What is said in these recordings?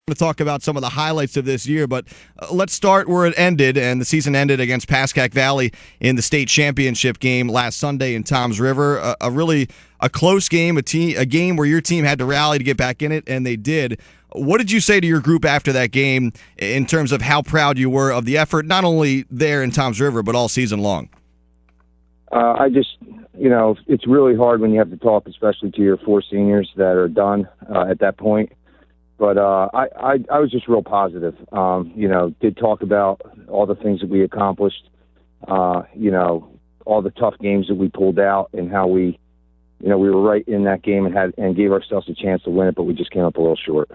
To talk about some of the highlights of this year, but let's start where it ended, and the season ended against Pascack Valley in the state championship game last Sunday in Toms River. A really close game, a game where your team had to rally to get back in it, and they did. What did you say to your group after that game in terms of how proud you were of the effort, not only there in Toms River, but all season long? It's really hard when you have to talk, especially to your four seniors that are done at that point. But I was just real positive. Did talk about all the things that we accomplished, all the tough games that we pulled out and how we were right in that game and gave ourselves a chance to win it, but we just came up a little short.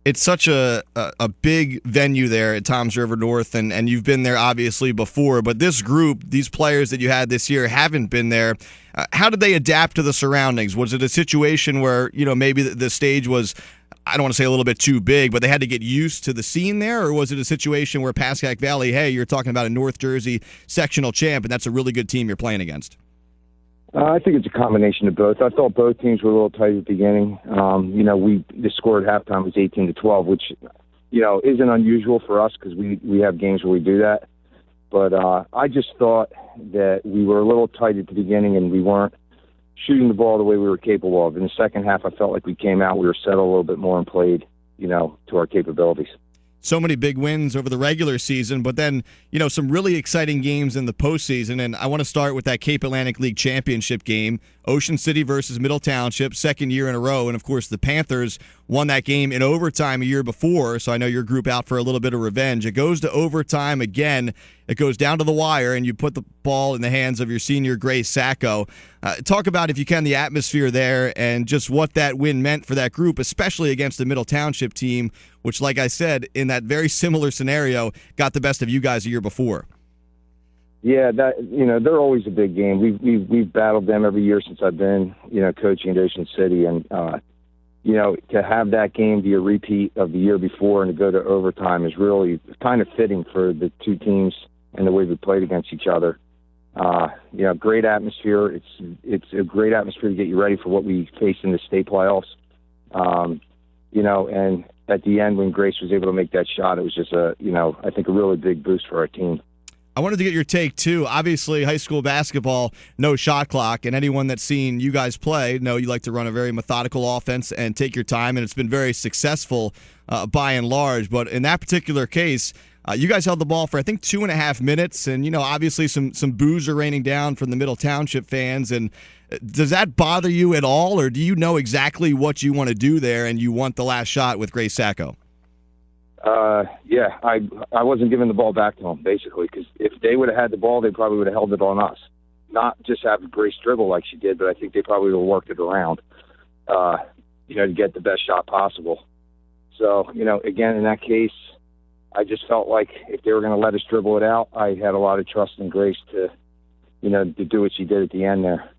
It's such a big venue there at Toms River North, and you've been there obviously before, but this group, these players that you had this year haven't been there. How did they adapt to the surroundings? Was it a situation where, maybe the stage was, I don't want to say a little bit too big, but they had to get used to the scene there? Or was it a situation where Pascack Valley, hey, you're talking about a North Jersey sectional champ, and that's a really good team you're playing against? I think it's a combination of both. I thought both teams were a little tight at the beginning. The score at halftime was 18-12, which, isn't unusual for us because we have games where we do that. But I just thought that we were a little tight at the beginning and we weren't shooting the ball the way we were capable of. In the second half, I felt like we came out, we were settled a little bit more and played, to our capabilities. So many big wins over the regular season, but then, some really exciting games in the postseason. And I want to start with that Cape Atlantic League Championship game, Ocean City versus Middle Township, second year in a row. And, of course, the Panthers won that game in overtime a year before, so I know your group out for a little bit of revenge. It goes to overtime again. It goes down to the wire, and you put the ball in the hands of your senior, Grace Sacco. Talk about, if you can, the atmosphere there and just what that win meant for that group, especially against the Middle Township team, which, like I said, in that very similar scenario, got the best of you guys a year before. Yeah, they're always a big game. We've battled them every year since I've been, coaching at Ocean City, and to have that game be a repeat of the year before and to go to overtime is really kind of fitting for the two teams and the way we played against each other. Great atmosphere. It's a great atmosphere to get you ready for what we face in the state playoffs. And at the end when Grace was able to make that shot, it was just I think a really big boost for our team. I wanted to get your take, too. Obviously, high school basketball, no shot clock, and anyone that's seen you guys play know you like to run a very methodical offense and take your time, and it's been very successful by and large. But in that particular case, you guys held the ball for, I think, 2.5 minutes, and, obviously some boos are raining down from the Middle Township fans. And does that bother you at all, or do you know exactly what you want to do there and you want the last shot with Grace Sacco? I wasn't giving the ball back to them, basically, because if they would have had the ball, they probably would have held it on us. Not just have Grace dribble like she did, but I think they probably would have worked it around, to get the best shot possible. So, again, in that case, I just felt like if they were going to let us dribble it out, I had a lot of trust in Grace to do what she did at the end there.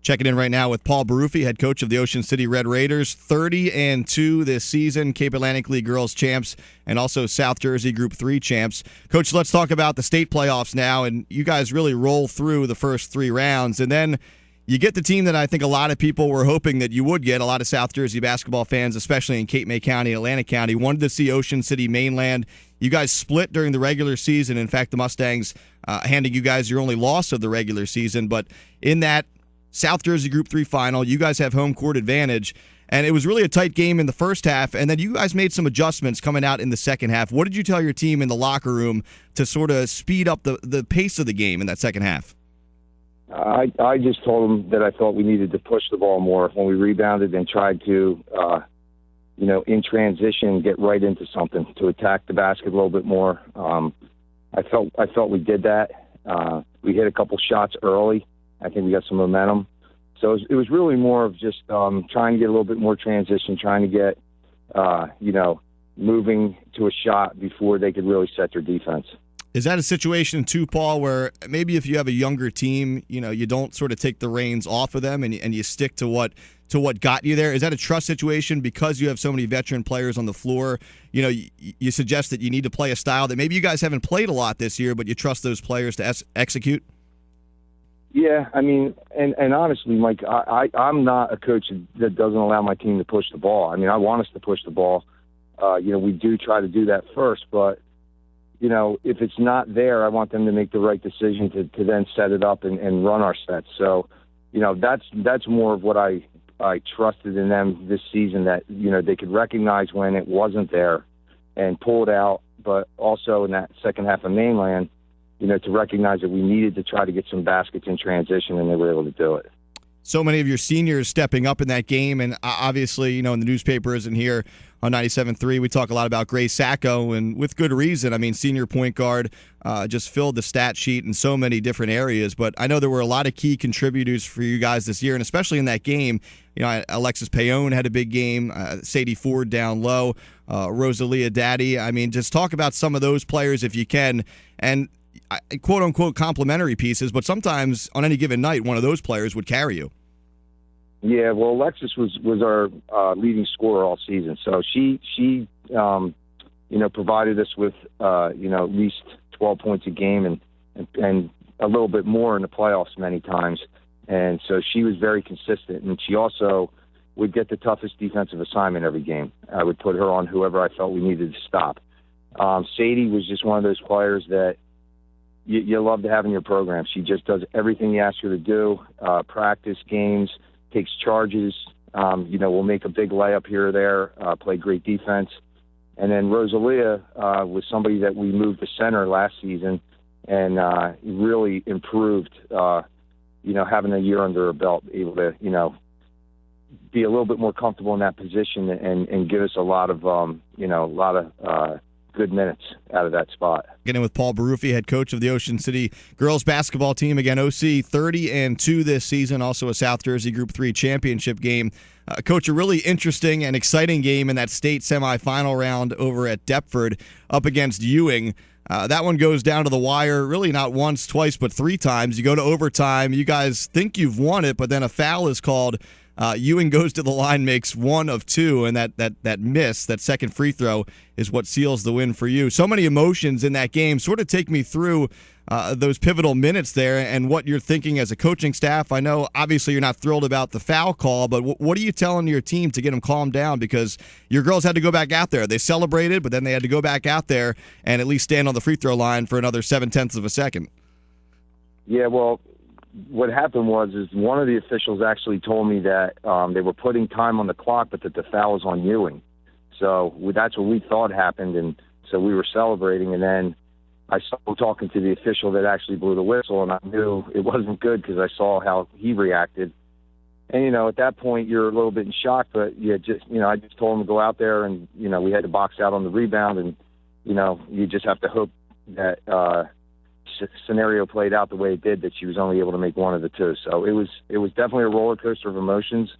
Checking in right now with Paul Baruffi, head coach of the Ocean City Red Raiders, 30-2 this season, Cape Atlantic League Girls champs, and also South Jersey Group 3 champs. Coach, let's talk about the state playoffs now, and you guys really roll through the first 3 rounds, and then you get the team that I think a lot of people were hoping that you would get. A lot of South Jersey basketball fans, especially in Cape May County and Atlantic County, wanted to see Ocean City mainland. You guys split during the regular season. In fact, the Mustangs handing you guys your only loss of the regular season, but in that South Jersey Group 3 final, you guys have home court advantage, and it was really a tight game in the first half, and then you guys made some adjustments coming out in the second half. What did you tell your team in the locker room to sort of speed up the pace of the game in that second half? I just told them that I thought we needed to push the ball more when we rebounded and tried to, in transition, get right into something, to attack the basket a little bit more. I felt we did that. We hit a couple shots early. I think we got some momentum. So it was really more of just trying to get a little bit more transition, trying to get, moving to a shot before they could really set their defense. Is that a situation, too, Paul, where maybe if you have a younger team, you don't sort of take the reins off of them and you stick to what got you there? Is that a trust situation because you have so many veteran players on the floor? You suggest that you need to play a style that maybe you guys haven't played a lot this year, but you trust those players to execute? Yeah, I mean, and honestly, Mike, I'm not a coach that doesn't allow my team to push the ball. I mean, I want us to push the ball. we do try to do that first, but if it's not there, I want them to make the right decision to then set it up and run our sets. So, that's more of what I trusted in them this season, that, they could recognize when it wasn't there and pull it out, but also in that second half of mainland, to recognize that we needed to try to get some baskets in transition, and they were able to do it. So many of your seniors stepping up in that game, and obviously, in the newspapers and here on 97.3, we talk a lot about Grace Sacco, and with good reason. I mean, senior point guard just filled the stat sheet in so many different areas, but I know there were a lot of key contributors for you guys this year, and especially in that game. Alexis Payone had a big game, Sadie Ford down low, Rosalia Daddy. I mean, just talk about some of those players if you can, and quote-unquote complimentary pieces, but sometimes on any given night, one of those players would carry you. Yeah, well, Alexis was our leading scorer all season, so she provided us with at least 12 points a game and a little bit more in the playoffs many times, and so she was very consistent, and she also would get the toughest defensive assignment every game. I would put her on whoever I felt we needed to stop. Sadie was just one of those players that you love to have in your program. She just does everything you ask her to do, practice, games, takes charges, will make a big layup here or there, play great defense. And then Rosalia was somebody that we moved to center last season and really improved, having a year under her belt, able to, be a little bit more comfortable in that position and give us a lot of good minutes out of that spot. Getting with Paul Baruffi, head coach of the Ocean City girls basketball team. Again, OC 30-2 this season, also a South Jersey Group 3 championship game. Coach, a really interesting and exciting game in that state semifinal round over at Deptford up against Ewing. That one goes down to the wire, really not once, twice, but 3 times. You go to overtime. You guys think you've won it, but then a foul is called. Ewing goes to the line, makes 1 of 2, and that miss, that second free throw, is what seals the win for you. So many emotions in that game. Sort of take me through those pivotal minutes there and what you're thinking as a coaching staff. I know, obviously, you're not thrilled about the foul call, but what are you telling your team to get them calmed down? Because your girls had to go back out there. They celebrated, but then they had to go back out there and at least stand on the free throw line for another 0.7 of a second. Yeah, well, what happened was one of the officials actually told me that they were putting time on the clock, but that the foul was on Ewing. So that's what we thought happened, and so we were celebrating. And then I started talking to the official that actually blew the whistle, and I knew it wasn't good because I saw how he reacted. And at that point you're a little bit in shock, but I just told him to go out there, and we had to box out on the rebound, and you just have to hope that scenario played out the way it did, that she was only able to make 1 of the 2. So it was definitely a roller coaster of emotions.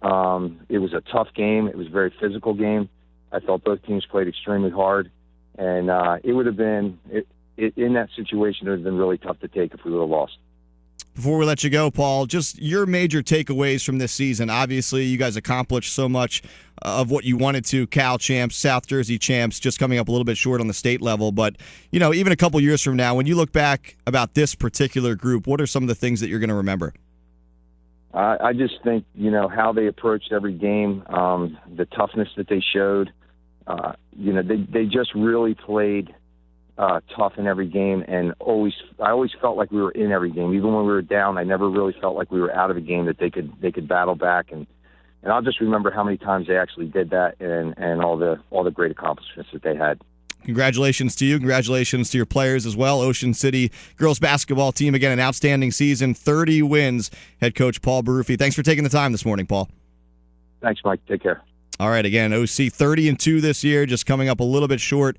It was a tough game. It was a very physical game. I felt both teams played extremely hard, and it would have been in that situation, it would have been really tough to take if we would have lost. Before we let you go, Paul, just your major takeaways from this season. Obviously, you guys accomplished so much of what you wanted to. Cal champs, South Jersey champs, just coming up a little bit short on the state level. But, even a couple years from now, when you look back about this particular group, what are some of the things that you're going to remember? I just think, how they approached every game, the toughness that they showed. They just really played tough in every game, and I always felt like we were in every game. Even when we were down, I never really felt like we were out of a game, that they could battle back, and I'll just remember how many times they actually did that, and all the great accomplishments that they had. Congratulations to you. Congratulations to your players as well. Ocean City girls basketball team, again, an outstanding season, 30 wins. Head coach Paul Baruffi. Thanks for taking the time this morning, Paul. Thanks, Mike. Take care. All right, again, OC 30-2 this year, just coming up a little bit short